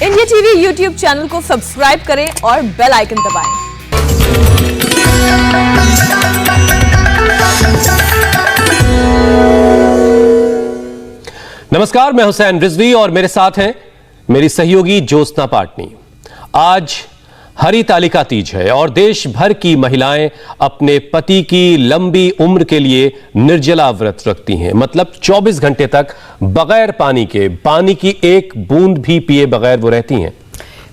India TV YouTube channel को subscribe करें और बेल आइकन दबाएं। नमस्कार, मैं हुसैन रिजवी और मेरे साथ हैं मेरी सहयोगी ज्योत्सना पाटनी। आज हरितालिका तीज है और देश भर की महिलाएं अपने पति की लंबी उम्र के लिए निर्जला व्रत रखती हैं। मतलब 24 घंटे तक बगैर पानी की एक बूंद भी पिए बगैर वो रहती हैं।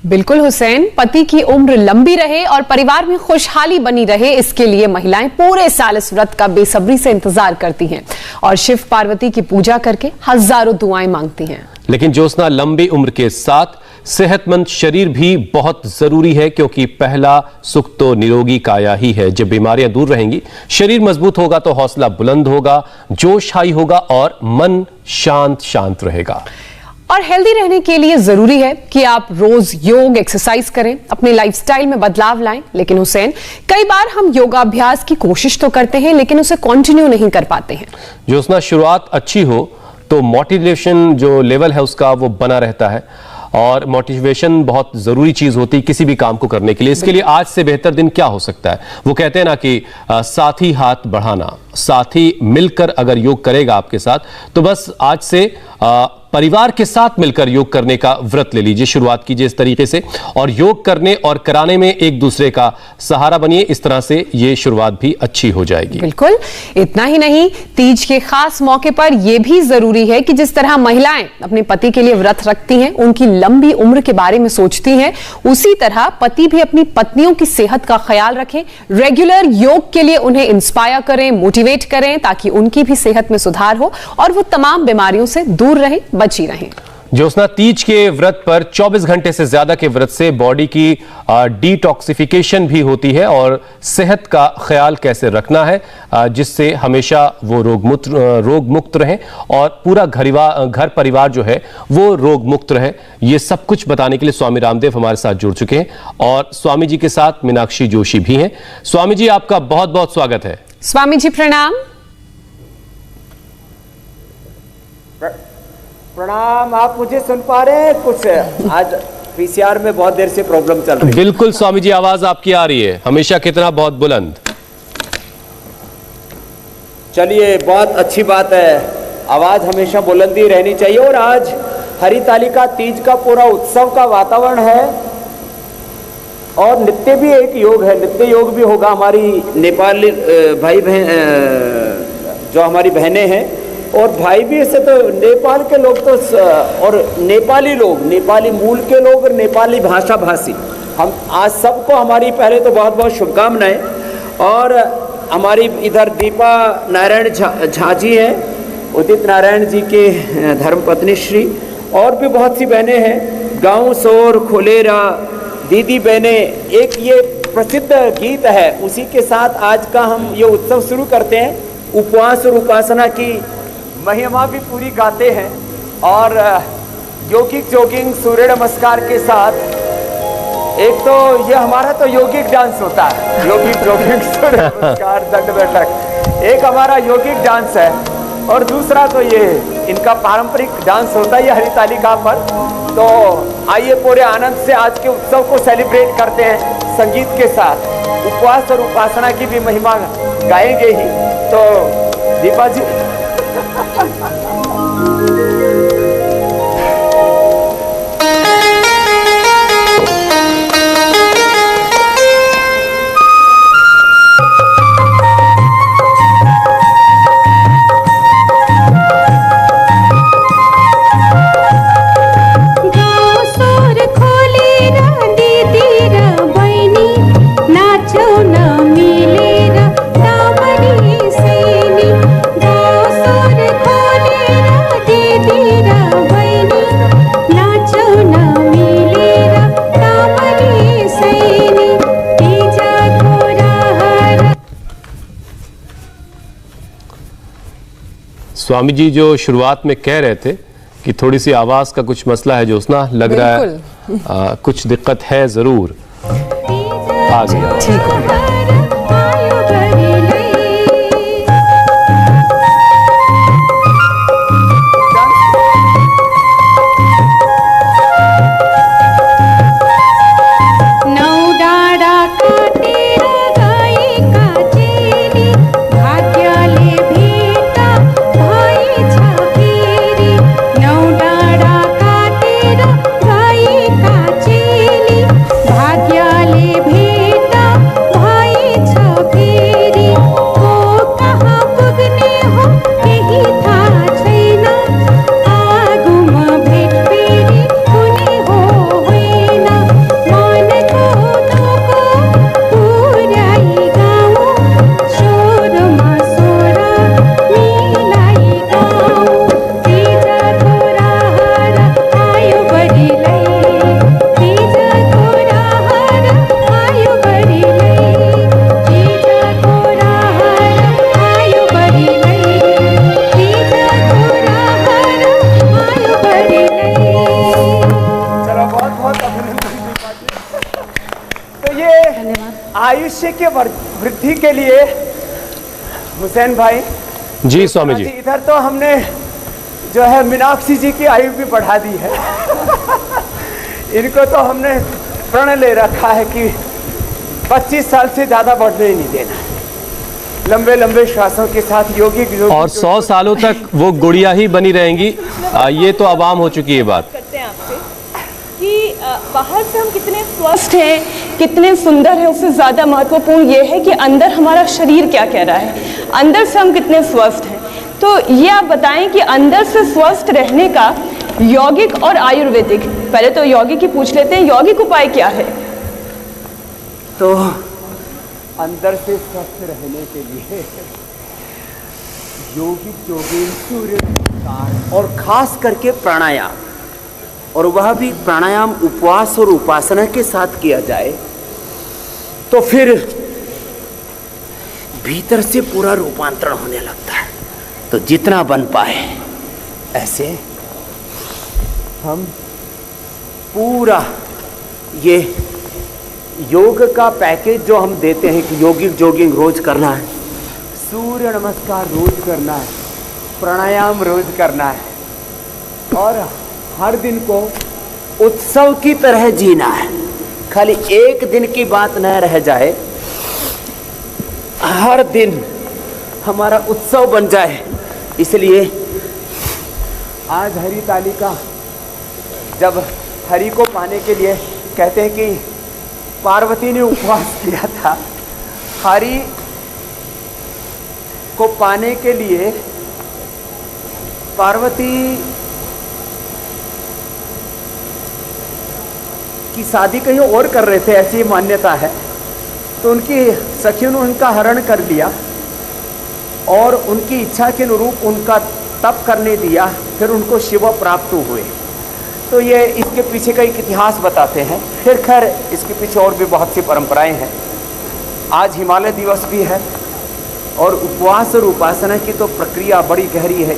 बिल्कुल हुसैन, पति की उम्र लंबी रहे और परिवार में खुशहाली बनी रहे, इसके लिए महिलाएं पूरे साल इस व्रत का बेसब्री से इंतजार करती हैं और शिव पार्वती की पूजा करके हजारों दुआएं मांगती हैं। लेकिन ज्योत्सना, लंबी उम्र के साथ सेहतमंद शरीर भी बहुत जरूरी है, क्योंकि पहला सुख तो निरोगी काया ही है। जब बीमारियां दूर रहेंगी, शरीर मजबूत होगा तो हौसला बुलंद होगा, जोश हाई होगा और मन शांत रहेगा। और हेल्दी रहने के लिए जरूरी है कि आप रोज योग एक्सरसाइज करें, अपने लाइफस्टाइल में बदलाव लाएं। लेकिन हुसैन, कई बार हम योगाभ्यास की कोशिश तो करते हैं लेकिन उसे कंटिन्यू नहीं कर पाते हैं। ज्योत्सना, शुरुआत अच्छी हो तो मोटिवेशन जो लेवल है उसका वो बना रहता है और मोटिवेशन बहुत जरूरी चीज होती है किसी भी काम को करने के लिए। इसके लिए आज से बेहतर दिन क्या हो सकता है? वो कहते हैं ना कि साथी हाथ बढ़ाना, साथी मिलकर अगर योग करेगा आपके साथ, तो बस आज से परिवार के साथ मिलकर योग करने का व्रत ले लीजिए, शुरुआत कीजिए इस तरीके से और योग करने और कराने में एक दूसरे का सहारा बनिए। इस तरह से ये शुरुआत भी अच्छी हो जाएगी। बिल्कुल, इतना ही नहीं, तीज के खास मौके पर यह भी जरूरी है कि जिस तरह महिलाएं अपने पति के लिए व्रत रखती हैं, उनकी लंबी उम्र के बारे में सोचती हैं, उसी तरह पति भी अपनी पत्नियों की सेहत का ख्याल रखें। रेगुलर योग के लिए उन्हें इंस्पायर करें, मोटिवेट करें, ताकि उनकी भी सेहत में सुधार हो और वो तमाम बीमारियों से दूर रहें, बची रहें। ज्योत्सना, तीज के व्रत पर 24 घंटे से ज्यादा के व्रत से बॉडी की डिटॉक्सिफिकेशन भी होती है और सेहत का ख्याल कैसे रखना है जिससे हमेशा वो रोग मुक्त रहे और पूरा घर परिवार जो है वो रोग मुक्त रहे। ये सब कुछ बताने के लिए स्वामी रामदेव हमारे साथ जुड़ चुके हैं और स्वामी जी के साथ मीनाक्षी जोशी भी हैं। स्वामी जी, आपका बहुत बहुत स्वागत है। स्वामी जी प्रणाम। प्रणाम। आप मुझे सुन पा रहे हैं? कुछ आज पीसीआर में बहुत देर से प्रॉब्लम चल रही है। बिल्कुल स्वामी जी, आवाज आपकी आ रही है, हमेशा कितना बहुत बुलंद। चलिए, बहुत अच्छी बात है, आवाज हमेशा बुलंद ही रहनी चाहिए। और आज हरितालिका तीज का पूरा उत्सव का वातावरण है और नित्य भी एक योग है, नित्य योग भी होगा। हमारी नेपाली भाई बहन जो हमारी बहनें हैं और भाई भी, इससे तो नेपाल के लोग तो और नेपाली लोग, नेपाली मूल के लोग और नेपाली भाषा भाषी, हम आज सबको हमारी पहले तो बहुत बहुत शुभकामनाएं। और हमारी इधर दीपा नारायण झा जी हैं, उदित नारायण जी के धर्मपत्नी श्री, और भी बहुत सी बहनें हैं, गाँव सोर खोलेरा दीदी बहनें। एक ये प्रसिद्ध गीत है, उसी के साथ आज का हम ये उत्सव शुरू करते हैं। उपवास और उपासना की महिमा भी पूरी गाते हैं और योगिक जॉगिंग, सूर्य नमस्कार के साथ। एक तो ये हमारा तो योगिक डांस होता है, योगिक जॉगिंग, सूर्य नमस्कार, दंड बैठक, एक हमारा योगिक डांस है। और दूसरा तो ये इनका पारंपरिक डांस होता है ये हरितालिका पर। तो आइए पूरे आनंद से आज के उत्सव को सेलिब्रेट करते हैं संगीत के साथ। उपवास और उपासना की भी महिमा गाएंगे ही। तो दीपा जी, स्वामी जी जो शुरुआत में कह रहे थे कि थोड़ी सी आवाज का कुछ मसला है, ज्योत्सना, लग रहा है कुछ दिक्कत है जरूर। आ गया, ठीक है। आयुष्य के वृद्धि के लिए हुसैन भाई जी स्वामी जी, इधर तो हमने जो है मीनाक्षी जी की आयु भी बढ़ा दी है। इनको तो हमने प्रण ले रखा है कि 25 साल से ज्यादा बढ़ने ही नहीं देना, लंबे लंबे श्वासों के साथ योगिक और 100 सालों तक वो गुड़िया ही बनी रहेंगी। ये तो आवाम हो चुकी है बात। करते हैं आपसे कि बाहर से हम कितने स्वस्थ हैं, कितने सुंदर हैं, उससे ज़्यादा महत्वपूर्ण ये है कि अंदर हमारा शरीर क्या कह रहा है, अंदर से हम कितने स्वस्थ हैं। तो ये आप बताएं कि अंदर से स्वस्थ रहने का यौगिक और आयुर्वेदिक, पहले तो यौगिक ही पूछ लेते हैं, यौगिक उपाय क्या है? तो अंदर से स्वस्थ रहने के लिए योगिक योगिक सूर्य नमस्कार और खास करके प्राणायाम, और वह भी प्राणायाम उपवास और उपासना के साथ किया जाए तो फिर भीतर से पूरा रूपांतरण होने लगता है। तो जितना बन पाए ऐसे हम पूरा ये योग का पैकेज जो हम देते हैं कि योगिक जॉगिंग रोज करना है, सूर्य नमस्कार रोज करना है, प्राणायाम रोज करना है, और हर दिन को उत्सव की तरह जीना है। खाली एक दिन की बात न रह जाए, हर दिन हमारा उत्सव बन जाए। इसलिए आज हरि तालिका, जब हरि को पाने के लिए कहते हैं कि पार्वती ने उपवास किया था, हरि को पाने के लिए पार्वती की शादी कहीं और कर रहे थे, ऐसी मान्यता है। तो उनकी सखियों ने उनका हरण कर लिया और उनकी इच्छा के अनुरूप उनका तप करने दिया, फिर उनको शिव प्राप्त हुए। तो ये इसके पीछे का एक इतिहास बताते हैं। फिर खैर इसके पीछे और भी बहुत सी परंपराएं हैं। आज हिमालय दिवस भी है, और उपवास और उपासना की तो प्रक्रिया बड़ी गहरी है।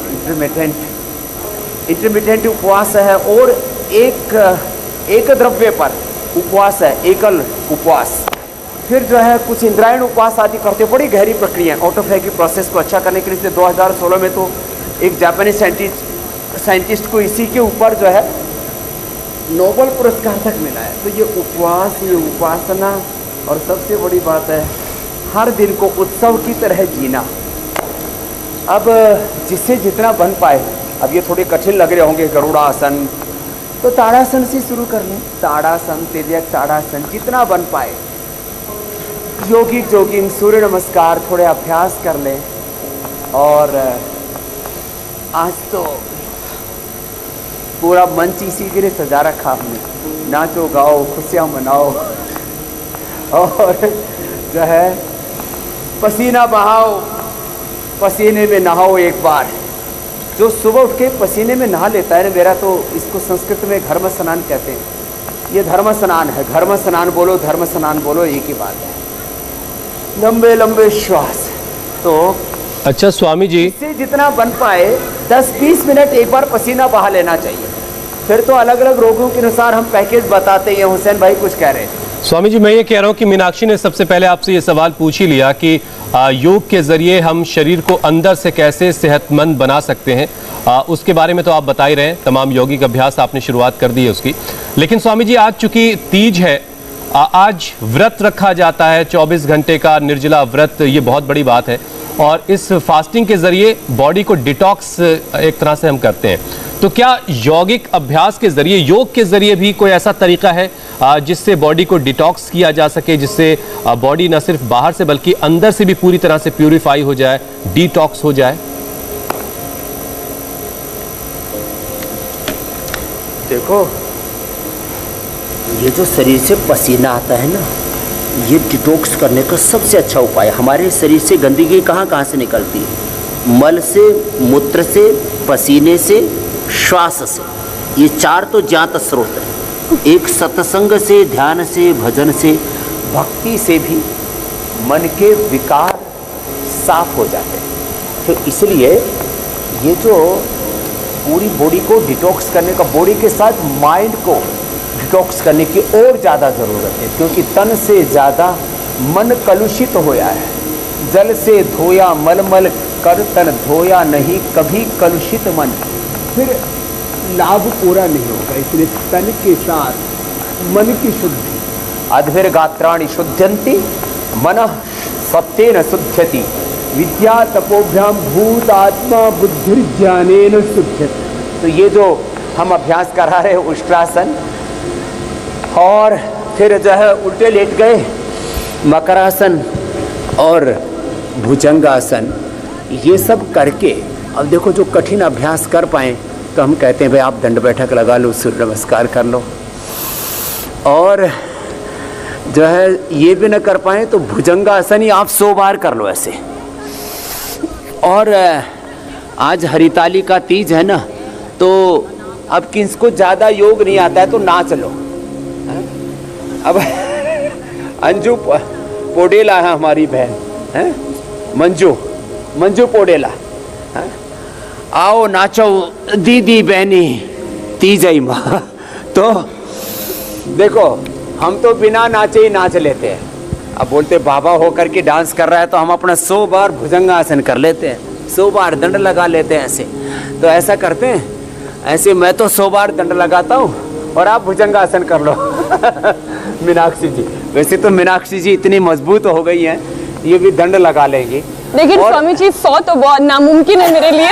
इंटरमिटेंट उपवास है, और एक द्रव्य पर उपवास है, एकल उपवास। फिर जो है कुछ इंद्रायण उपवास आदि करते, बड़ी गहरी प्रक्रिया। ऑटोफैगी प्रोसेस को अच्छा करने के लिए 2016 में तो एक जापानीज साइंटिस्ट को इसी के ऊपर जो है नोबेल पुरस्कार तक मिला है। तो ये उपवास, ये उपासना, और सबसे बड़ी बात है हर दिन को उत्सव की तरह जीना। अब जिससे जितना बन पाए, अब ये थोड़े कठिन लग रहे होंगे, गरुड़ासन, तो ताड़ासन से शुरू कर लें। ताड़ासन, तिर्यक ताड़ासन, जितना बन पाए। योगिक जॉगिंग, सूर्य नमस्कार थोड़े अभ्यास कर लें। और आज तो पूरा मंच इसी के लिए सजा रखा हमने, नाचो गाओ खुशियाँ मनाओ, और जो है पसीना बहाओ, पसीने में नहाओ एक बार। जो सुबह उठ के पसीने में नहा लेता है ना, मेरा तो इसको संस्कृत में घर्म स्नान कहते हैं। ये धर्म स्नान है, घर्म स्नान बोलो, धर्म स्नान बोलो, एक ही बात है। लंबे लंबे श्वास। तो अच्छा स्वामी जी, इससे जितना बन पाए 10-20 मिनट एक बार पसीना बहा लेना चाहिए। फिर तो अलग अलग रोगों के अनुसार हम पैकेज बताते हैं। हुसैन भाई कुछ कह रहे हैं। स्वामी जी मैं ये कह रहा हूँ कि मीनाक्षी ने सबसे पहले आपसे ये सवाल पूछ ही लिया कि योग के जरिए हम शरीर को अंदर से कैसे सेहतमंद बना सकते हैं। उसके बारे में तो आप बता ही रहे हैं, तमाम यौगिक अभ्यास आपने शुरुआत कर दी है उसकी। लेकिन स्वामी जी आज चूंकि तीज है, आज व्रत रखा जाता है 24 घंटे का निर्जला व्रत, ये बहुत बड़ी बात है। और इस फास्टिंग के जरिए बॉडी को डिटॉक्स एक तरह से हम करते हैं। तो क्या यौगिक अभ्यास के जरिए, योग के जरिए भी कोई ऐसा तरीका है जिससे बॉडी को डिटॉक्स किया जा सके, जिससे बॉडी न सिर्फ बाहर से बल्कि अंदर से भी पूरी तरह से प्यूरिफाई हो जाए, डिटॉक्स हो जाए? देखो, ये जो शरीर से पसीना आता है ना, ये डिटॉक्स करने का सबसे अच्छा उपाय है। हमारे शरीर से गंदगी कहाँ से निकलती है? मल से, मूत्र से, पसीने से, श्वास से। ये चार तो ज्ञात स्रोत है। एक सत्संग से, ध्यान से, भजन से, भक्ति से भी मन के विकार साफ हो जाते हैं। तो इसलिए ये जो पूरी बॉडी को डिटॉक्स करने का, बॉडी के साथ माइंड को डिटॉक्स करने की और ज़्यादा ज़रूरत है, क्योंकि तन से ज़्यादा मन कलुषित होया है, जल से धोया मलमल कर तन धोया नहीं कभी कलुषित मन, फिर लाभ पूरा नहीं होगा। इसलिए तन के साथ मन की शुद्धि, अद्भिर गात्राणि शुद्ध्यन्ति मनः सत्येन शुद्ध्यति, विद्या तपोभ्याम भूत आत्मा बुद्धिर्ज्ञानेन शुद्ध्यति। तो ये जो हम अभ्यास करा रहे हैं उष्ट्रासन, और फिर जो है उल्टे लेट गए, मकरासन और भुजंगासन, ये सब करके अब देखो जो कठिन अभ्यास कर पाए तो हम कहते हैं भाई आप दंड बैठक लगा लो, सूर्य नमस्कार कर लो, और जो है ये भी न कर पाए तो भुजंगासन ही आप 100 बार कर लो ऐसे। और आज हरिताली का तीज है ना, तो अब किसको ज़्यादा योग नहीं आता है तो नाच लो। अब अंजू पोडेला है हमारी बहन, है मंजू पोडेला, है? आओ नाचो दीदी बहनी तीजई माँ। तो देखो हम तो बिना नाचे ही नाच लेते हैं। अब बोलते बाबा होकर के डांस कर रहा है तो हम अपना 100 बार भुजंगासन कर लेते हैं, 100 बार दंड लगा लेते हैं ऐसे। तो ऐसा करते हैं, ऐसे मैं तो 100 बार दंड लगाता हूँ और आप भुजंगासन कर लो। मीनाक्षी जी, वैसे तो मीनाक्षी जी इतनी मजबूत हो गई हैं, ये भी दंड लगा लेंगी। लेकिन स्वामी जी 100 तो बहुत नामुमकिन है मेरे लिए।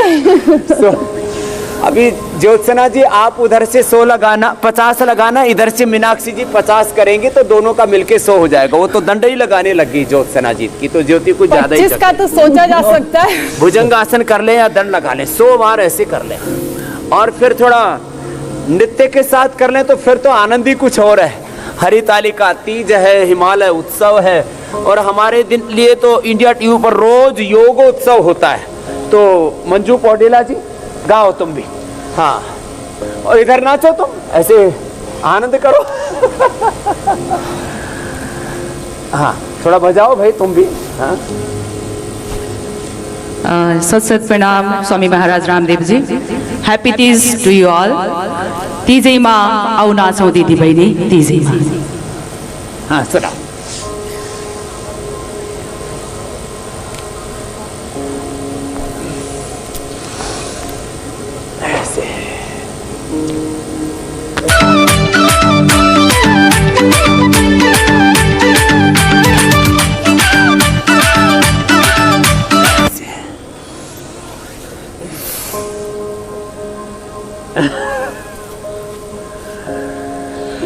अभी ज्योत्सना जी आप उधर से 100 लगाना, 50 लगाना, इधर से मीनाक्षी जी 50 करेंगे तो दोनों का मिलके 100 हो जाएगा। वो तो दंड ही लगाने लगी ज्योत्सना जी की, तो ज्योति कुछ ज्यादा ही। 25 का तो सोचा जा सकता है। भुजंगासन कर ले या दंड लगा ले, 100 बार ऐसे कर ले, और फिर थोड़ा नृत्य के साथ कर ले तो फिर तो आनंद ही कुछ और है। हरिताली का तीज है, हिमालय उत्सव है, और हमारे दिन लिए तो इंडिया टीवी पर रोज योग उत्सव होता है। तो मंजू पौडेला जी गाओ तुम भी, हाँ, और इधर नाचो तुम, ऐसे आनंद करो। हाँ थोड़ा बजाओ भाई तुम भी। हाँ सत सत प्रणाम Swami Maharaj Ramdev ji. Happy Teej to you all. तीजै माँ आउ नाचौँ दिदी बहिनी तीजै माँ। हाँ सुना।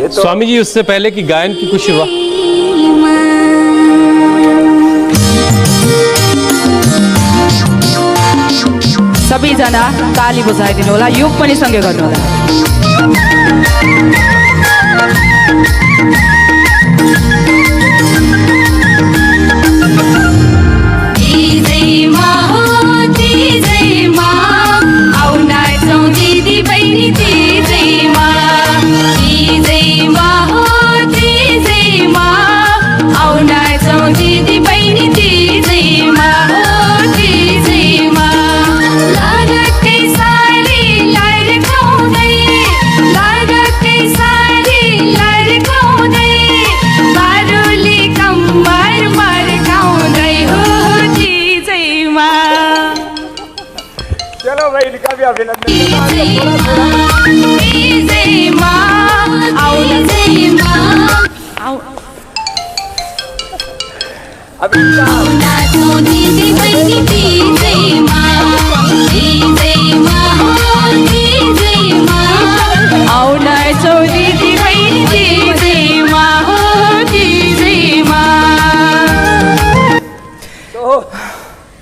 तो स्वामी जी उससे पहले कि गायन की कुछ सबैजना ताली बजाइदिनु होला, योग पनि सँगै गर्नु होला।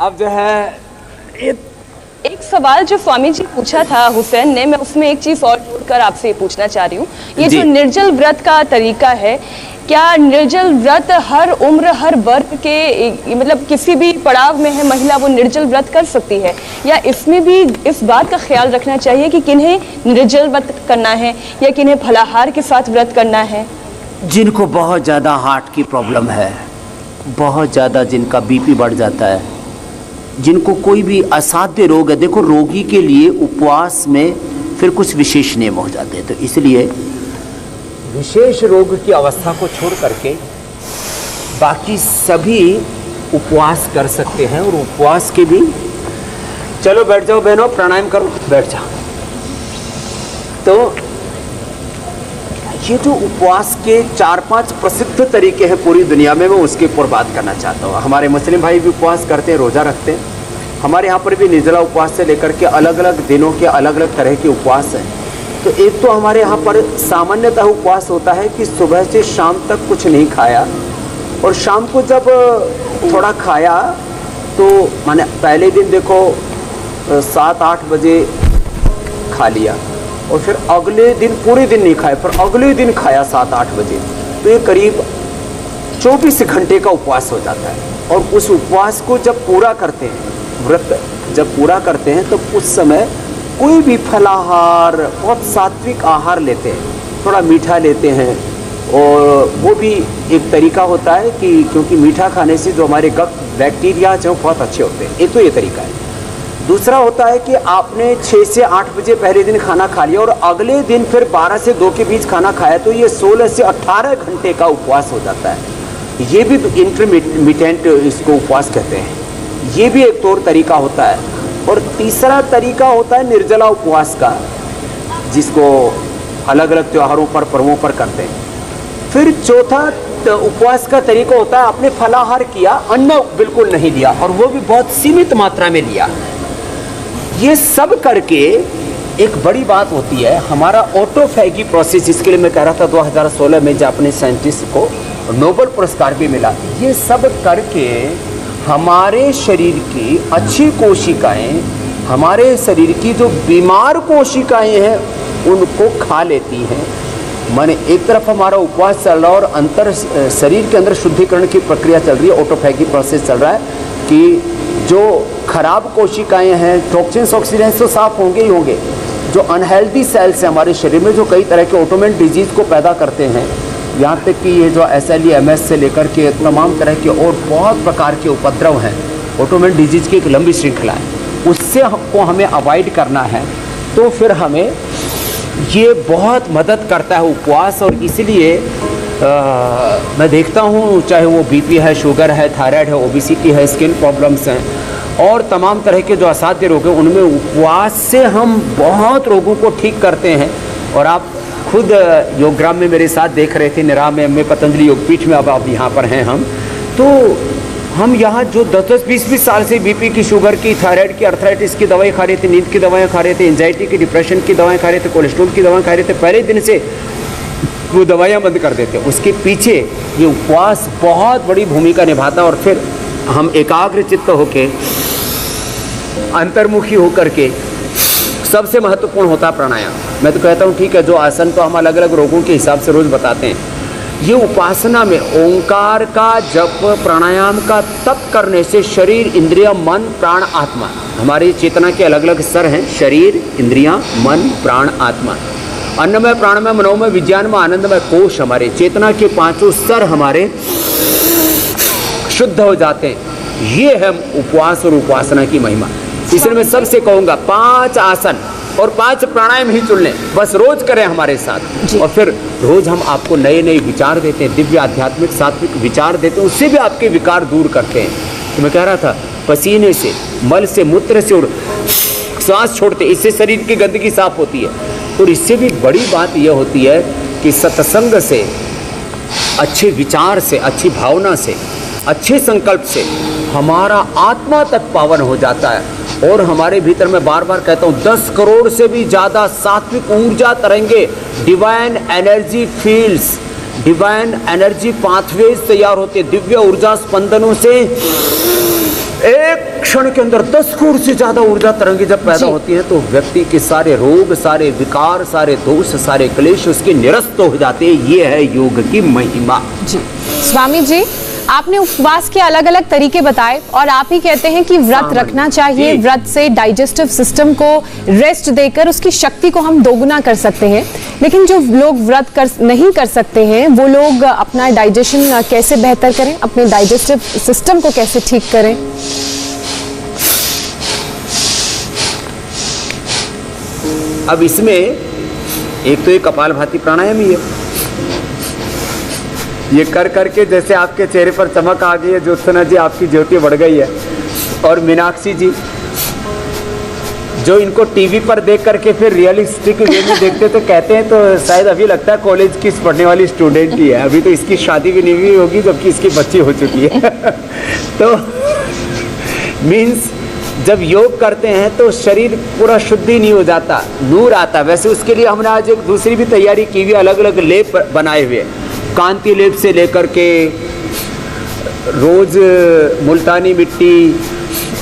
अब जो है एक सवाल जो स्वामी जी पूछा था हुसैन ने, मैं उसमें एक चीज और जोड़कर आपसे ये पूछना चाह रही हूँ। ये जो निर्जल व्रत का तरीका है, क्या निर्जल व्रत हर उम्र हर वर्ग के मतलब किसी भी पड़ाव में है महिला वो निर्जल व्रत कर सकती है, या इसमें भी इस बात का ख्याल रखना चाहिए कि किन्हें निर्जल व्रत करना है या किन्हें फलाहार के साथ व्रत करना है? जिनको बहुत ज़्यादा हार्ट की प्रॉब्लम है, बहुत ज़्यादा जिनका बीपी बढ़ जाता है, जिनको कोई भी असाध्य रोग है, देखो रोगी के लिए उपवास में फिर कुछ विशेष नियम हो जाते हैं। तो इसलिए विशेष रोग की अवस्था को छोड़ करके बाकी सभी उपवास कर सकते हैं और उपवास के भी। चलो बैठ जाओ बहनों, प्राणायाम करो, बैठ जाओ। तो ये जो उपवास के 4-5 प्रसिद्ध तरीके हैं पूरी दुनिया में, मैं उसके ऊपर बात करना चाहता हूँ। हमारे मुस्लिम भाई भी उपवास करते हैं, रोज़ा रखते हैं। हमारे यहाँ पर भी निर्जला उपवास से लेकर के अलग अलग दिनों के अलग अलग तरह के उपवास हैं। तो एक तो हमारे यहाँ पर सामान्यतः उपवास होता है कि सुबह से शाम तक कुछ नहीं खाया, और शाम को जब थोड़ा खाया तो माने पहले दिन देखो 7-8 बजे खा लिया, और फिर अगले दिन पूरे दिन नहीं खाया, फिर अगले दिन खाया 7-8 बजे, तो ये करीब 24 घंटे का उपवास हो जाता है। और उस उपवास को जब पूरा करते हैं, व्रत जब पूरा करते हैं, तो उस समय कोई भी फलाहार, बहुत सात्विक आहार लेते हैं, थोड़ा मीठा लेते हैं। और वो भी एक तरीका होता है कि क्योंकि मीठा खाने से जो हमारे बैक्टीरिया जो बहुत अच्छे होते हैं, एक तो ये तरीका है। दूसरा होता है कि आपने 6 से 8 बजे पहले दिन खाना खा लिया और अगले दिन फिर 12 से 2 के बीच खाना खाया, तो ये 16 से 18 घंटे का उपवास हो जाता है। ये भी इंटरमिटेंट इसको उपवास कहते हैं। ये भी एक तौर तरीका होता है। और तीसरा तरीका होता है निर्जला उपवास का, जिसको अलग अलग त्योहारों पर, पर्वों पर करते हैं। फिर चौथा उपवास का तरीका होता है आपने फलाहार किया, अन्न बिल्कुल नहीं लिया, और वो भी बहुत सीमित मात्रा में लिया। ये सब करके एक बड़ी बात होती है हमारा ऑटोफैगी प्रोसेस। इसके लिए मैं कह रहा था 2016 में जापानी साइंटिस्ट को नोबेल पुरस्कार भी मिला। ये सब करके हमारे शरीर की अच्छी कोशिकाएं, हमारे शरीर की जो बीमार कोशिकाएं हैं, उनको खा लेती हैं। माने एक तरफ हमारा उपवास चल रहा है और अंतर शरीर के अंदर शुद्धिकरण की प्रक्रिया चल रही है, ऑटोफैगी प्रोसेस चल रहा है कि जो खराब कोशिकाएं हैं, टॉक्सिन्स ऑक्सीडेंट्स तो साफ होंगे ही होंगे। जो अनहेल्दी सेल्स हैं हमारे शरीर में, जो कई तरह के ऑटोइम्यून डिजीज़ को पैदा करते हैं, यहाँ तक कि ये जो SLE MS से लेकर के तमाम तरह के और बहुत प्रकार के उपद्रव हैं, ऑटोइम्यून डिजीज़ की एक लंबी श्रृंखला है, उससे हमको हमें अवॉइड करना है। तो फिर हमें ये बहुत मदद करता है उपवास। और इसलिए मैं देखता हूँ, चाहे वो BP है, शुगर है, थायराइड है, ओबेसिटी है, स्किन प्रॉब्लम्स हैं और तमाम तरह के जो असाध्य रोग हैं, उनमें उपवास से हम बहुत रोगों को ठीक करते हैं। और आप खुद योगग्राम में मेरे साथ देख रहे थे, निराम में पतंजलि योगपीठ में अब यहाँ पर हैं हम। तो हम यहाँ जो 10-10, 20-20 साल से BP की, शुगर की, थायराइड की, अर्थराइटिस की दवाई खा रहे थे, नींद की दवाएं खा रहे थे, एंजाइटी की, डिप्रेशन की दवाएं खा रहे थे, कोलेस्ट्रॉल की दवाएं खा रहे थे, पहले दिन से वो दवाइयाँ बंद कर देते। उसके पीछे ये उपवास बहुत बड़ी भूमिका निभाता है। और फिर हम एकाग्र चित्त होके, अंतर्मुखी होकर के, सबसे महत्वपूर्ण होता है प्राणायाम। मैं तो कहता हूँ ठीक है, जो आसन तो हम अलग अलग रोगों के हिसाब से रोज़ बताते हैं, ये उपासना में ओंकार का जप, प्राणायाम का तप करने से शरीर, इंद्रिया, मन, प्राण, आत्मा, हमारी चेतना के अलग अलग स्तर हैं, शरीर, इंद्रियां, मन, प्राण, आत्मा, अन्नमय, प्राणमय, मनोमय, विज्ञानमय, आनंदमय कोश, हमारे चेतना के 5 स्तर हमारे शुद्ध हो जाते हैं। ये है उपवास और उपासना की महिमा। इसलिए मैं सबसे कहूँगा 5 आसन और 5 प्राणायाम ही चुन लें, बस रोज करें हमारे साथ। और फिर रोज हम आपको नए नए विचार देते हैं, दिव्य आध्यात्मिक सात्विक विचार देते हैं, उससे भी आपके विकार दूर करते हैं। तो मैं कह रहा था, पसीने से, मल से, मूत्र से और सांस छोड़ते, इससे शरीर की गंदगी साफ होती है। और इससे भी बड़ी बात यह होती है कि सत्संग से, अच्छे विचार से, अच्छी भावना से, अच्छे संकल्प से हमारा आत्मा तक पावन हो जाता है। और हमारे भीतर, मैं बार बार कहता हूँ, 10 करोड़ से भी ज़्यादा सात्विक ऊर्जा तरंगे, divine energy fields, divine energy pathways तैयार होते, दिव्य ऊर्जा स्पंदनों से एक क्षण के अंदर 10 करोड़ से ज़्यादा ऊर्जा तरंगे जब पैदा होती है, तो व्यक्ति के सारे रोग, सारे विकार, सारे दोष, सारे क्लेश उसके निरस्त हो जाते हैं। ये है योग की महिमा। जी स्वामी जी, आपने उपवास के अलग अलग तरीके बताए और आप ही कहते हैं कि व्रत रखना चाहिए, व्रत से डाइजेस्टिव सिस्टम को रेस्ट देकर उसकी शक्ति को हम दोगुना कर सकते हैं। लेकिन जो लोग व्रत नहीं कर सकते हैं, वो लोग अपना डाइजेशन कैसे बेहतर करें, अपने डाइजेस्टिव सिस्टम को कैसे ठीक करें? अब इसमें एक तो ये कपालभाति प्राणायाम ही है। ये कर करके जैसे आपके चेहरे पर चमक आ गई है ज्योत्सना जी, आपकी ज्योति बढ़ गई है। और मीनाक्षी जी जो इनको टीवी पर देख करके फिर रियलिस्टिक वे में देखते तो कहते हैं तो शायद अभी लगता है कॉलेज की पढ़ने वाली स्टूडेंट ही है। अभी तो इसकी शादी भी नहीं हुई होगी जबकि इसकी बच्ची हो चुकी है। तो मीन्स जब योग करते हैं तो शरीर पूरा शुद्धि नहीं हो जाता, नूर आता। वैसे उसके लिए हमने आज एक दूसरी भी तैयारी की हुई, अलग अलग लेप बनाए हुए, कांति लेप से लेकर के रोज मुल्तानी मिट्टी,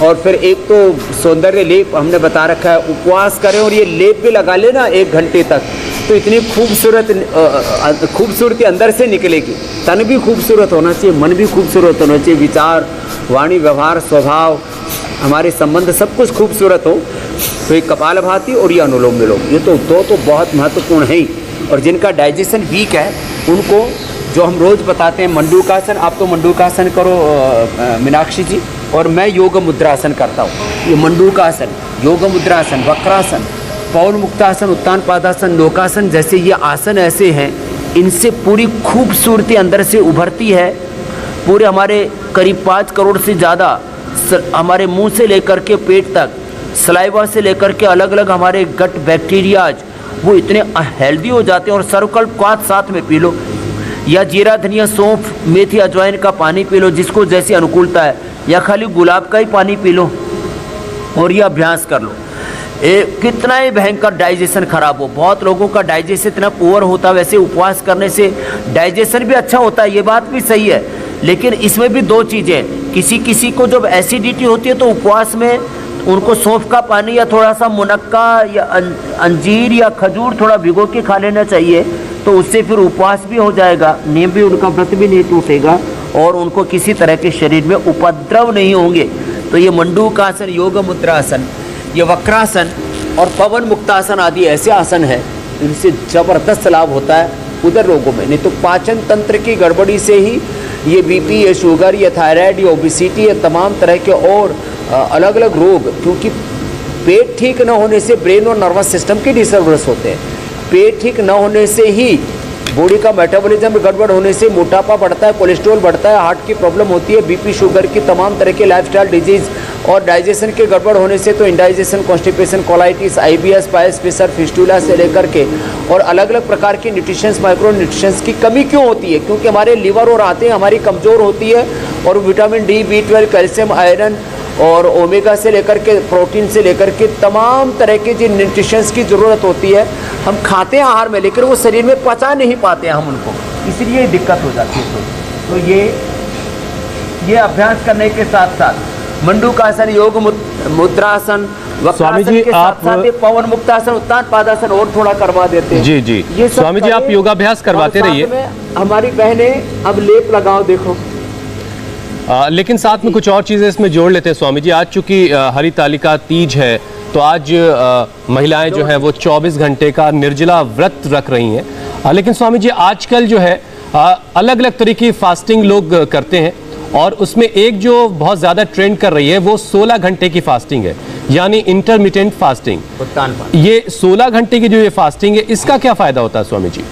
और फिर एक तो सौंदर्य लेप हमने बता रखा है। उपवास करें और ये लेप भी लगा लेना 1 घंटे तक, तो इतनी खूबसूरती अंदर से निकलेगी। तन भी खूबसूरत होना चाहिए, मन भी खूबसूरत होना चाहिए, विचार, वाणी, व्यवहार, स्वभाव, हमारे संबंध सब कुछ खूबसूरत हो। तो ये कपालभाति और ये अनुलोम विलोम, ये तो दो तो बहुत महत्वपूर्ण है ही। और जिनका डाइजेशन वीक है उनको जो हम रोज़ बताते हैं मंडूकासन, आप तो मंडूकासन करो मीनाक्षी जी, और मैं योग मुद्रासन करता हूँ। ये मंडूकासन, योग मुद्रासन, वक्रासन, पवन मुक्तासन, उत्तान पादासन, नौकासन जैसे ये आसन ऐसे हैं, इनसे पूरी खूबसूरती अंदर से उभरती है। पूरे हमारे करीब 5 करोड़ से ज़्यादा हमारे मुंह से लेकर के पेट तक, सलाइवा से लेकर के अलग अलग हमारे गट बैक्टीरियाज वो इतने हेल्दी हो जाते हैं। और सर्वकल्प क्वाथ साथ में पी लो, या जीरा, धनिया, सौंफ, मेथी, अजवाइन का पानी पी लो जिसको जैसी अनुकूलता है, या खाली गुलाब का ही पानी पी लो और ये अभ्यास कर लो। कितना ही भयंकर डाइजेशन खराब हो, बहुत लोगों का डाइजेशन इतना पुअर होता है। वैसे उपवास करने से डाइजेशन भी अच्छा होता है, ये बात भी सही है, लेकिन इसमें भी 2 चीज़ें। किसी किसी को जब एसिडिटी होती है तो उपवास में उनको सौंफ का पानी या थोड़ा सा मुनक्का या अंजीर या खजूर थोड़ा भिगो के खा लेना चाहिए, तो उससे फिर उपवास भी हो जाएगा, नियम भी, उनका व्रत भी नहीं टूटेगा और उनको किसी तरह के शरीर में उपद्रव नहीं होंगे। तो ये मंडूकासन, योग मुद्रासन, ये वक्रासन और पवन मुक्तासन आदि ऐसे आसन हैं, इनसे ज़बरदस्त लाभ होता है उधर रोगों में। नहीं तो पाचन तंत्र की गड़बड़ी से ही ये बीपी, ये शुगर, ये थायराइड, ये ओबिसिटी, ये तमाम तरह के और अलग अलग रोग, क्योंकि पेट ठीक न होने से ब्रेन और नर्वस सिस्टम की डिस्टर्बेंस होते हैं। पेट ठीक न होने से ही बॉडी का मेटाबॉलिज्म गड़बड़ होने से मोटापा बढ़ता है, कोलेस्ट्रॉल बढ़ता है, हार्ट की प्रॉब्लम होती है, बीपी, शुगर की तमाम तरह के लाइफस्टाइल डिजीज़, और डाइजेशन के गड़बड़ होने से तो indigestion, constipation, colitis, IBS, piles, pressure, fistula से लेकर के और अलग अलग प्रकार की न्यूट्रिशंस, माइक्रो न्यूट्रिशंस की कमी क्यों होती है? क्योंकि हमारे लिवर और आंतें हमारी कमज़ोर होती है और vitamin D, B12, calcium, iron और ओमेगा से लेकर के प्रोटीन से लेकर के तमाम तरह के जो न्यूट्रिशंस की ज़रूरत होती है हम खाते हैं आहार में, लेकिन वो शरीर में पचा नहीं पाते हैं हम उनको, इसलिए दिक्कत हो जाती है। तो ये अभ्यास करने के साथ साथ मंडूकासन, योग मुद्रासन, वक्रासन के साथ साथ पवन मुक्तासन, उत्तान पादासन और थोड़ा करवा देते हैं। जी जी, स्वामी जी आप योगाभ्यास करवाते रहिए। हमारी बहनें अब लेप लगाओ, देखो। लेकिन साथ में कुछ और चीजें इसमें जोड़ लेते हैं स्वामी जी। आज चूंकि हरितालिका तीज है तो आज महिलाएं जो हैं वो 24 घंटे का निर्जला व्रत रख रही हैं। लेकिन स्वामी जी आजकल जो है अलग अलग तरीके की फास्टिंग लोग करते हैं और उसमें एक जो बहुत ज़्यादा ट्रेंड कर रही है वो 16 घंटे की फास्टिंग है, यानी इंटरमिटेंट फास्टिंग। ये 16 घंटे की जो ये फास्टिंग है इसका क्या फ़ायदा होता है स्वामी जी?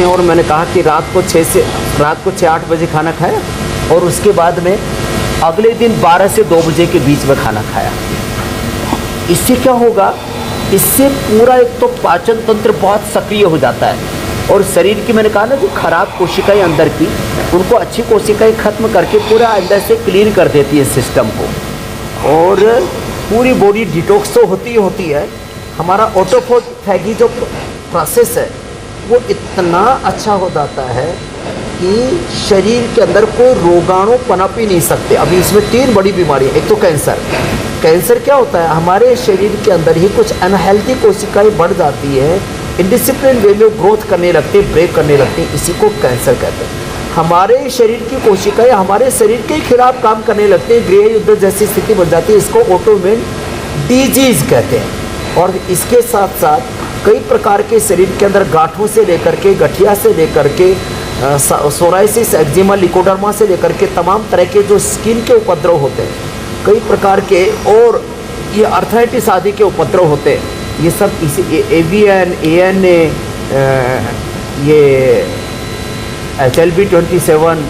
और मैंने कहा कि रात को 6-8 बजे खाना खाया और उसके बाद में अगले दिन 12 से 2 बजे के बीच में खाना खाया। इससे क्या होगा? इससे पूरा एक तो पाचन तंत्र बहुत सक्रिय हो जाता है और शरीर की, मैंने कहा ना, जो खराब कोशिकाएं अंदर की, उनको अच्छी कोशिकाएं खत्म करके पूरा अंदर से क्लीन कर देती है सिस्टम को और पूरी बॉडी डिटॉक्स तो होती है। हमारा ऑटोफैगी जो प्रोसेस है वो इतना अच्छा हो जाता है कि शरीर के अंदर कोई रोगाणु पनप ही नहीं सकते। अभी इसमें 3 बड़ी बीमारी है। एक तो कैंसर क्या होता है? हमारे शरीर के अंदर ही कुछ अनहेल्थी कोशिकाएं बढ़ जाती है, इंडिसिप्लिन वे में ग्रोथ करने लगती है, ब्रेक करने लगती है, इसी को कैंसर कहते हैं। हमारे शरीर की कोशिकाएं हमारे शरीर के खिलाफ काम करने लगती है, गृह युद्ध जैसी स्थिति बन जाती है, इसको ऑटोइम्यून डिजीज कहते हैं। और इसके साथ साथ कई प्रकार के शरीर के अंदर गांठों से लेकर के, गठिया से लेकर के, सोराइसिस, एक्जिमा, लिकोडर्मा से लेकर के तमाम तरह के जो स्किन के उपद्रव होते हैं, कई प्रकार के, और ये आर्थराइटिस आदि के उपद्रव होते हैं, ये सब इसी AVN, ANA, ये HLB27,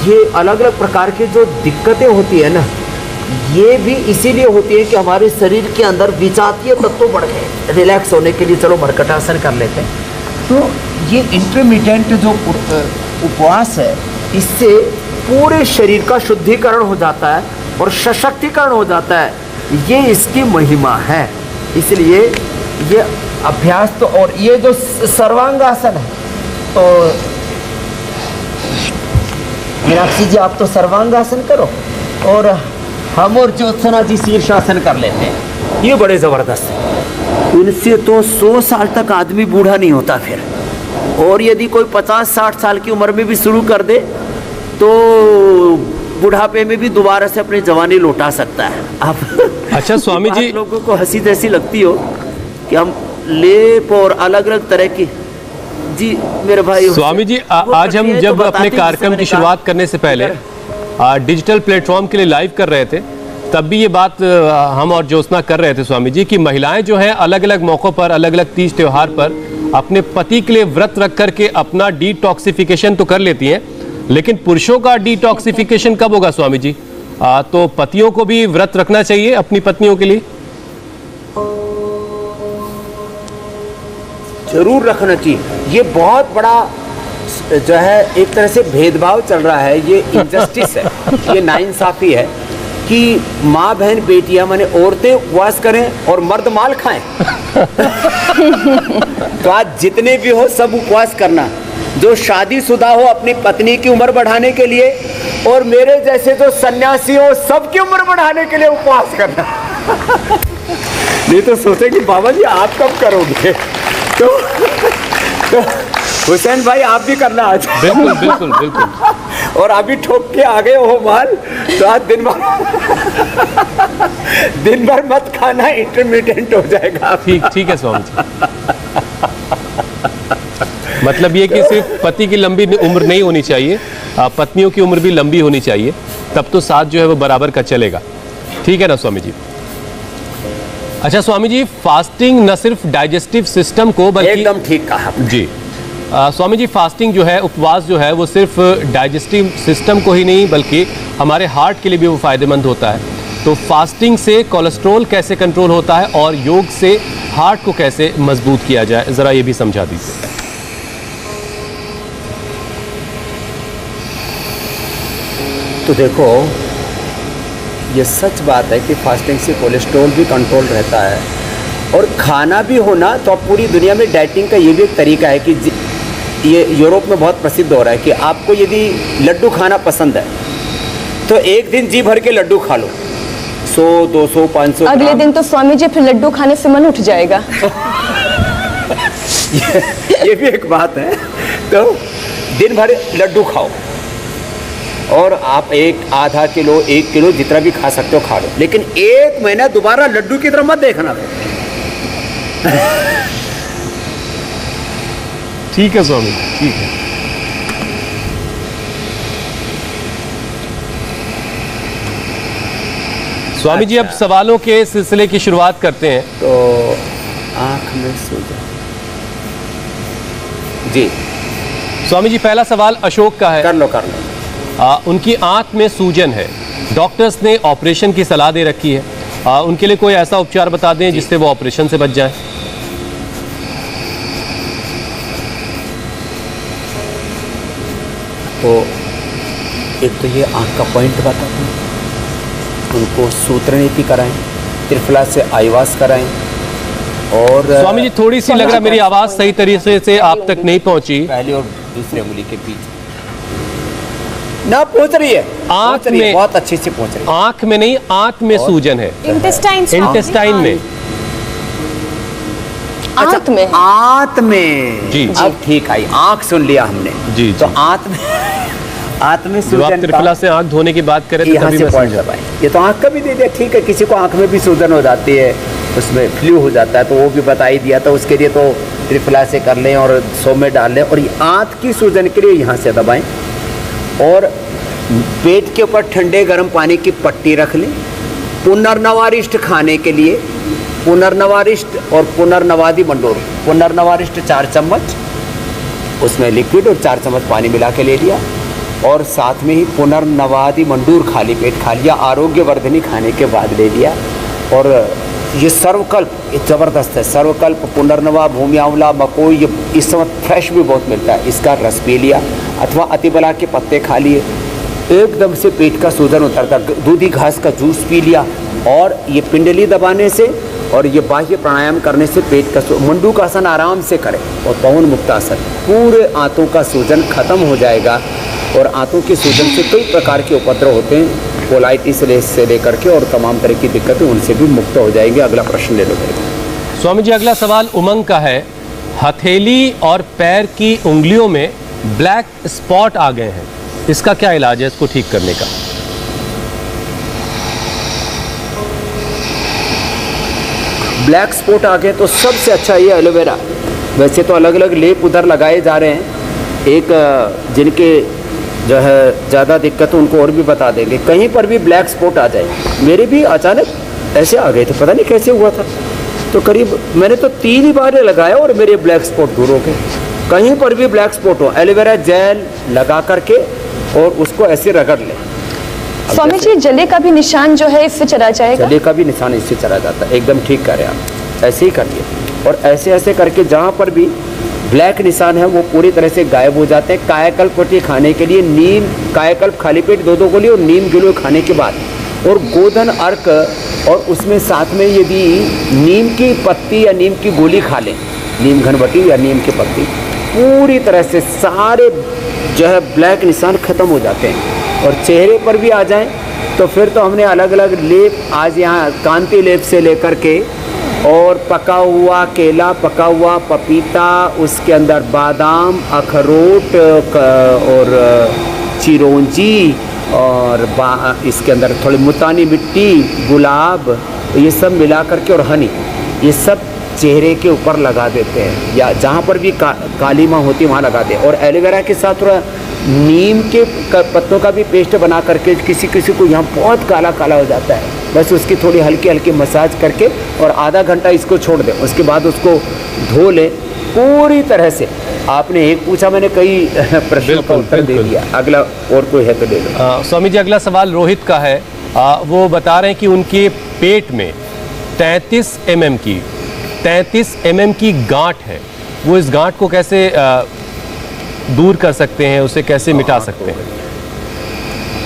ये अलग अलग प्रकार की जो दिक्कतें होती है ना, ये भी इसीलिए होती है कि हमारे शरीर के अंदर विजातीय तत्व बढ़ गए। रिलैक्स होने के लिए चलो मर्कटासन कर लेते हैं। तो ये इंटरमिटेंट जो उपवास है, इससे पूरे शरीर का शुद्धिकरण हो जाता है और सशक्तिकरण हो जाता है। ये इसकी महिमा है। इसलिए ये अभ्यास तो, और ये जो सर्वांगासन है, तो मीनाक्षी जी आप तो सर्वांगासन करो और हम और ज्योत्सना जी शीर्षासन कर लेते हैं। ये बड़े ज़बरदस्त है। इनसे तो 100 साल तक आदमी बूढ़ा नहीं होता फिर, और यदि कोई 50-60 साल की उम्र में भी शुरू कर दे तो बुढ़ापे में भी दोबारा से अपनी जवानी लौटा सकता है। आप अच्छा स्वामी जी, लोगों को हंसी जैसी लगती हो कि हम लेप और अलग अलग तरह की, जी मेरे भाई स्वामी जी आज हम जब अपने कार्यक्रम की शुरुआत करने से पहले डिजिटल प्लेटफॉर्म के लिए लाइव कर रहे थे, तब भी ये बात हम और ज्योत्सना कर रहे थे स्वामी जी, कि महिलाएं जो हैं अलग अलग मौक़ों पर, अलग अलग तीज त्योहार पर अपने पति के लिए व्रत रख करके अपना डिटॉक्सिफिकेशन तो कर लेती हैं, लेकिन पुरुषों का डिटॉक्सिफिकेशन कब होगा स्वामी जी? तो पतियों को भी व्रत रखना चाहिए अपनी पत्नियों के लिए? जरूर रखना चाहिए। ये बहुत बड़ा जो है एक तरह से भेदभाव चल रहा है, ये इनजस्टिस है, ये नाइंसाफी है कि माँ बहन बेटियां माने औरतें उपवास करें और मर्द माल खाएं। तो आज जितने भी हो सब उपवास करना, जो शादीशुदा हो अपनी पत्नी की उम्र बढ़ाने के लिए, और मेरे जैसे जो सन्यासी हो सबकी उम्र बढ़ाने के लिए उपवास करना। नहीं तो सोचे कि बाबा जी आप कब करोगे, तो हुसैन भाई आप भी करना आज। बिल्कुल बिल्कुल बिल्कुल। और अभी ठोक के आ गए हो माल, तो आज दिन भर मत खाना, इंटरमीडिएट हो जाएगा। ठीक है स्वामी जी। मतलब ये कि सिर्फ पति की लंबी उम्र नहीं होनी चाहिए, पत्नियों की उम्र भी लंबी होनी चाहिए, तब तो साथ जो है वो बराबर का चलेगा। ठीक है ना स्वामी जी? अच्छा स्वामी जी, फास्टिंग न सिर्फ डाइजेस्टिव सिस्टम को बल्कि एकदम ठीक कहा जी। स्वामी जी, फास्टिंग जो है, उपवास जो है, वो सिर्फ डाइजेस्टिव सिस्टम को ही नहीं बल्कि हमारे हार्ट के लिए भी वो फायदेमंद होता है। तो फास्टिंग से कोलेस्ट्रॉल कैसे कंट्रोल होता है और योग से हार्ट को कैसे मजबूत किया जाए, ज़रा ये भी समझा दीजिए। तो देखो, ये सच बात है कि फास्टिंग से कोलेस्ट्रॉल भी कंट्रोल रहता है, और खाना भी होना, तो अब पूरी दुनिया में डाइटिंग का ये भी एक तरीका है कि ये यूरोप में बहुत प्रसिद्ध हो रहा है कि आपको यदि लड्डू खाना पसंद है तो एक दिन जी भर के लड्डू खा लो, 100, 200, 500। अगले दिन तो स्वामी जी फिर लड्डू खाने से मन उठ जाएगा। ये भी एक बात है। तो दिन भर लड्डू खाओ, और आप आधा किलो 1 किलो जितना भी खा सकते हो खा लो, लेकिन 1 महीना दोबारा लड्डू की तरफ मत देखना। ठीक है स्वामी, ठीक है। स्वामी जी, अब सवालों के सिलसिले की शुरुआत करते हैं। तो आंख में सूजन, जी स्वामी जी, पहला सवाल अशोक का है। कर लो। उनकी आंख में सूजन है, डॉक्टर्स ने ऑपरेशन की सलाह दे रखी है, उनके लिए कोई ऐसा उपचार बता दें जिससे वो ऑपरेशन से बच जाए। तो एक तो ये आंख का पॉइंट बता दूँ, उनको सूत्र नीति कराएं, त्रिफला से आईवास कराएं। और स्वामी जी, थोड़ी सी लग रहा मेरी आवाज़ सही तरीके से आप तक नहीं पहुंची। पहली और दूसरी उंगली के बीच ना पहुंच रही है, आंख में बहुत अच्छे से पहुंच रही है। आंख में नहीं, आंख में सूजन है, इंटेस्टाइन में। आंत में, आंत में जी। अब ठीक आई, आंख सुन लिया हमने जी। तो आंत में जब आप त्रिफला से आंख धोने की बात करें तो यहाँ तभी से मैं पॉइंट समझा। पाए। ये तो आंख का भी दे दिया, ठीक है। किसी को आंख में भी सूजन हो जाती है, उसमें फ्लू हो जाता है, तो वो भी बता ही दिया। तो उसके लिए तो त्रिफला से कर लें और 100 में डाल लें, और ये आंत की सूजन के लिए यहाँ से दबाएं, और पेट के ऊपर ठंडे गर्म पानी की पट्टी रख लें। पुनर्नवारिष्ट खाने के लिए पुनर्नवारिष्ट और पुनर्नवादी मंडूर। पुनर्नवारिष्ट 4 चम्मच उसमें लिक्विड और 4 चम्मच पानी मिला के ले लिया, और साथ में ही पुनर्नवादी मंडूर खाली पेट खा लिया, आरोग्यवर्धनी खाने के बाद ले लिया। और ये सर्वकल्प ये ज़बरदस्त है, सर्वकल्प, पुनर्नवा, भूमि आंवला, मकोई, ये इस समय फ्रेश भी बहुत मिलता है, इसका रस पी लिया, अथवा अतिबला के पत्ते खा लिए, एकदम से पेट का सूजन उतरता। दूधी घास का जूस पी लिया, और ये पिंडली दबाने से और ये बाह्य प्राणायाम करने से पेट का मंडूक आसन आराम से करें, और पवन मुक्त आसन, पूरे आंतों का सूजन खत्म हो जाएगा। और आंतों के सूजन से कई प्रकार के उपद्रव होते हैं, कोलाइटिस से लेकर के और तमाम तरह की दिक्कतें, उनसे भी मुक्त हो जाएंगे। अगला प्रश्न ले लो मेरे। स्वामी जी, अगला सवाल उमंग का है। हथेली और पैर की उंगलियों में ब्लैक स्पॉट आ गए हैं, इसका क्या इलाज है इसको ठीक करने का? ब्लैक स्पॉट आ गए तो सबसे अच्छा ये एलोवेरा। वैसे तो अलग अलग लेप उधर लगाए जा रहे हैं, एक जिनके जो है ज़्यादा दिक्कत उनको और भी बता देंगे। कहीं पर भी ब्लैक स्पॉट आ जाए, मेरे भी अचानक ऐसे आ गए थे, पता नहीं कैसे हुआ था, तो करीब मैंने तो 3 ही बार लगाया और मेरे ब्लैक स्पॉट दूर हो गए। कहीं पर भी ब्लैक स्पॉट हो, एलोवेरा जेल लगा करके और उसको ऐसे रगड़ लें। स्वामी जी, जले का भी निशान जो है इससे चला जाएगा? जले का भी निशान इससे चला जाता है, एकदम ठीक करें आप, ऐसे ही करिए। और ऐसे ऐसे करके जहाँ पर भी ब्लैक निशान है वो पूरी तरह से गायब हो जाते हैं। कायाकल्प रोटी खाने के लिए नीम, कायाकल्प खाली पेट 2-2 गोली और नीम गिलोय खाने के बाद, और गोधन अर्क, और उसमें साथ में यदि नीम की पत्ती या नीम की गोली खा लें, नीम घनवटी या नीम की पत्ती, पूरी तरह से सारे जो है ब्लैक निशान खत्म हो जाते हैं। और चेहरे पर भी आ जाएं तो फिर तो हमने अलग अलग लेप, आज यहाँ कांति लेप से लेकर के, और पका हुआ केला, पका हुआ पपीता, उसके अंदर बादाम, अखरोट और चिरौंजी, और इसके अंदर थोड़ी मुल्तानी मिट्टी, गुलाब, ये सब मिला करके, और हनी, ये सब चेहरे के ऊपर लगा देते हैं, या जहाँ पर भी काली माँ होती है वहाँ लगा दें। और एलोवेरा के साथ थोड़ा नीम के पत्तों का भी पेस्ट बना करके, किसी किसी को यहाँ बहुत काला काला हो जाता है, बस उसकी थोड़ी हल्की हल्की मसाज करके और आधा घंटा इसको छोड़ दें, उसके बाद उसको धो लें पूरी तरह से। आपने एक पूछा, मैंने कई प्रश्नों का उत्तर दे दिया। अगला और कोई है तो ले लो। स्वामी जी, अगला सवाल रोहित का है। वो बता रहे हैं कि उनके पेट में 33 mm की गांठ है, वो इस गांठ को कैसे दूर कर सकते हैं, उसे कैसे मिटा सकते हैं?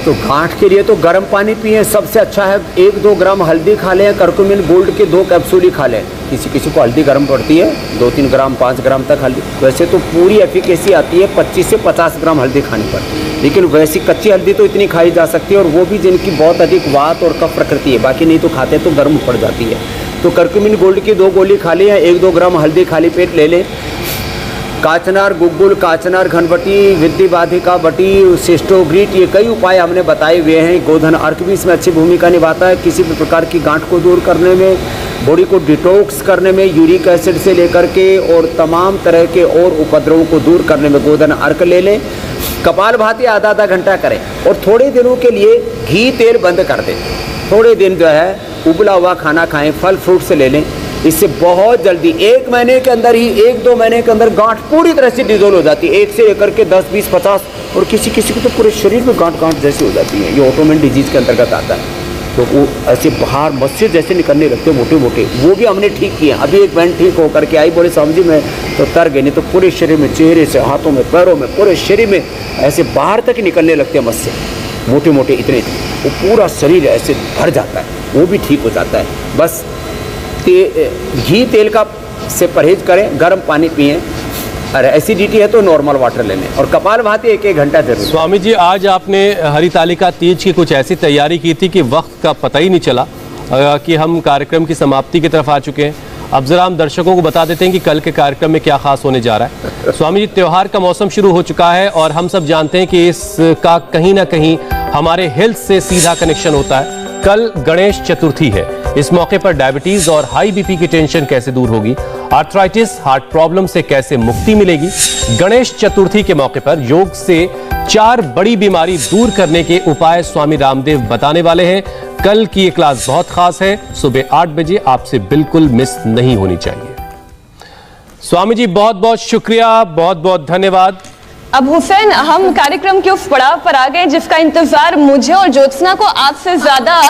तो गांठ के लिए तो गर्म पानी पिए, सबसे अच्छा है। 1-2 ग्राम हल्दी खा लें, करकुमिन गोल्ड के 2 कैप्सूल ही खा लें। किसी किसी को हल्दी गर्म पड़ती है, 2-3 ग्राम 5 ग्राम तक हल्दी, वैसे तो पूरी एफिकेसी आती है 25 से 50 ग्राम हल्दी खाने पर, लेकिन वैसी कच्ची हल्दी तो इतनी खाई जा सकती है, और वो भी जिनकी बहुत अधिक वात और कफ प्रकृति है, बाकी नहीं तो खाते तो गर्म पड़ जाती है। तो करकुमिन गोल्ड की 2 गोली खा लें, 1-2 ग्राम हल्दी खाली पेट ले लें। काचनार गुग्गुल, काचनार घनवटी, विद्धि बाधिका बटी, सिस्टोग्रीट, ये कई उपाय हमने बताए हुए हैं। गोधन अर्क भी इसमें अच्छी भूमिका निभाता है, किसी भी प्रकार की गांठ को दूर करने में, बॉडी को डिटॉक्स करने में, यूरिक एसिड से लेकर के और तमाम तरह के और उपद्रवों को दूर करने में गोधन अर्क ले लें। कपालभाति आधा घंटा करें, और थोड़े दिनों के लिए घी तेल बंद कर दें। थोड़े दिन जो है उबला हुआ खाना खाएं, फल फ्रूट से ले लें। इससे बहुत जल्दी 1 महीने के अंदर ही, 1-2 महीने के अंदर गांठ पूरी तरह से डिजोल्व हो जाती है, 1 से लेकर के 10, 20, 50, और किसी किसी को तो पूरे शरीर में गांठ जैसी हो जाती है। ये ऑटोइम्यून डिजीज के अंतर्गत आता है। तो वो ऐसे बाहर मस्से जैसे निकलने लगते मोटे मोटे, वो भी हमने ठीक किए। अभी एक बहन ठीक होकर के आई, बोले स्वामी जी मैं तो तर गए, नहीं तो पूरे शरीर में, चेहरे से, हाथों में, पैरों में, पूरे शरीर में ऐसे बाहर तक निकलने लगते हैं मस्से, मोटे मोटे इतने, वो पूरा शरीर ऐसे भर जाता है, वो भी ठीक हो जाता है। बस घी तेल का से परहेज करें, गर्म पानी पिएं, और एसिडिटी है तो नॉर्मल वाटर ले लें, और कपालभाति 1-1 घंटा जरूर। स्वामी जी, आज आपने हरितालिका तीज की कुछ ऐसी तैयारी की थी कि वक्त का पता ही नहीं चला कि हम कार्यक्रम की समाप्ति की तरफ आ चुके हैं। अब जरा हम दर्शकों को बता देते हैं कि कल के कार्यक्रम में क्या खास होने जा रहा है। स्वामी जी, त्योहार का मौसम शुरू हो चुका है और हम सब जानते हैं कि इसका कहीं ना कहीं हमारे हेल्थ से सीधा कनेक्शन होता है। कल गणेश चतुर्थी है, इस मौके पर डायबिटीज और हाई बीपी की टेंशन कैसे दूर होगी, आर्थराइटिस, हार्ट प्रॉब्लम से कैसे मुक्ति मिलेगी। गणेश चतुर्थी के मौके पर योग से 4 बड़ी बीमारी दूर करने के उपाय स्वामी रामदेव बताने वाले हैं। कल की ये क्लास बहुत खास है, सुबह 8 बजे आपसे बिल्कुल मिस नहीं होनी चाहिए। स्वामी जी बहुत बहुत शुक्रिया, बहुत बहुत धन्यवाद। अब हुसैन, हम कार्यक्रम के उस पड़ाव पर आ गए जिसका इंतजार मुझे और ज्योत्सना को आपसे ज्यादा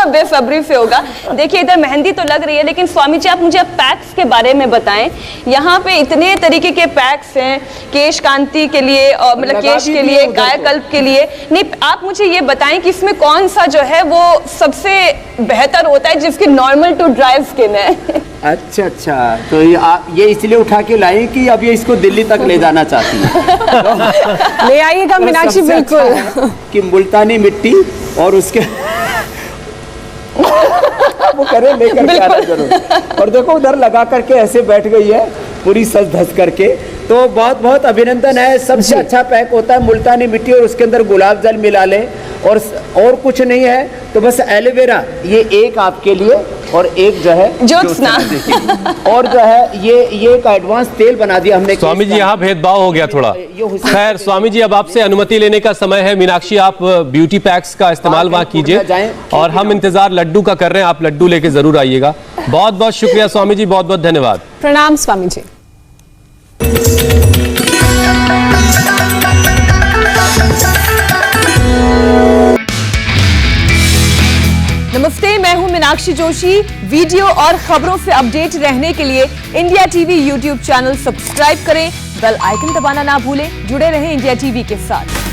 बेसब्री से होगा। देखिए इधर मेहंदी तो लग रही है, लेकिन स्वामी जी आप मुझे पैक्स के बारे में बताएं। यहाँ पे इतने तरीके के पैक्स हैं, केश कांति के लिए और मतलब केश के लिए, कायाकल्प के लिए। नहीं, आप मुझे ये बताएं कि इसमें कौन सा जो है वो सबसे बेहतर होता है जिसकी नॉर्मल टू ड्राई स्किन है। अच्छा, तो ये इसलिए उठा के लाए कि अब ये इसको दिल्ली तक ले जाना चाहती है। ले आइएगा मीनाक्षी, बिल्कुल कि मुल्तानी मिट्टी और उसके वो करे लेकर के आना जरूर। और देखो उधर लगा करके ऐसे बैठ गई है पूरी सज धस करके, तो बहुत बहुत अभिनंदन है। सबसे अच्छा पैक होता है मुल्तानी मिट्टी और उसके अंदर गुलाब जल मिला लें, और कुछ नहीं है तो बस एलोवेरा, ये एक आपके लिए और एक जो है ज्योत्सना और जो है ये एक एडवांस तेल बना दिया हमने। स्वामी जी यहाँ भेदभाव हो गया थोड़ा। खैर स्वामी जी अब आपसे अनुमति लेने का समय है। मीनाक्षी आप ब्यूटी पैक्स का इस्तेमाल वहाँ कीजिए और हम इंतजार लड्डू का कर रहे हैं, आप लड्डू लेके जरूर आइएगा। बहुत बहुत शुक्रिया स्वामी जी, बहुत बहुत धन्यवाद। प्रणाम स्वामी जी। नमस्ते, मैं हूं मीनाक्षी जोशी। वीडियो और खबरों से अपडेट रहने के लिए India TV YouTube channel subscribe करें, बेल आइकन दबाना ना भूलें। जुड़े रहें इंडिया टीवी के साथ।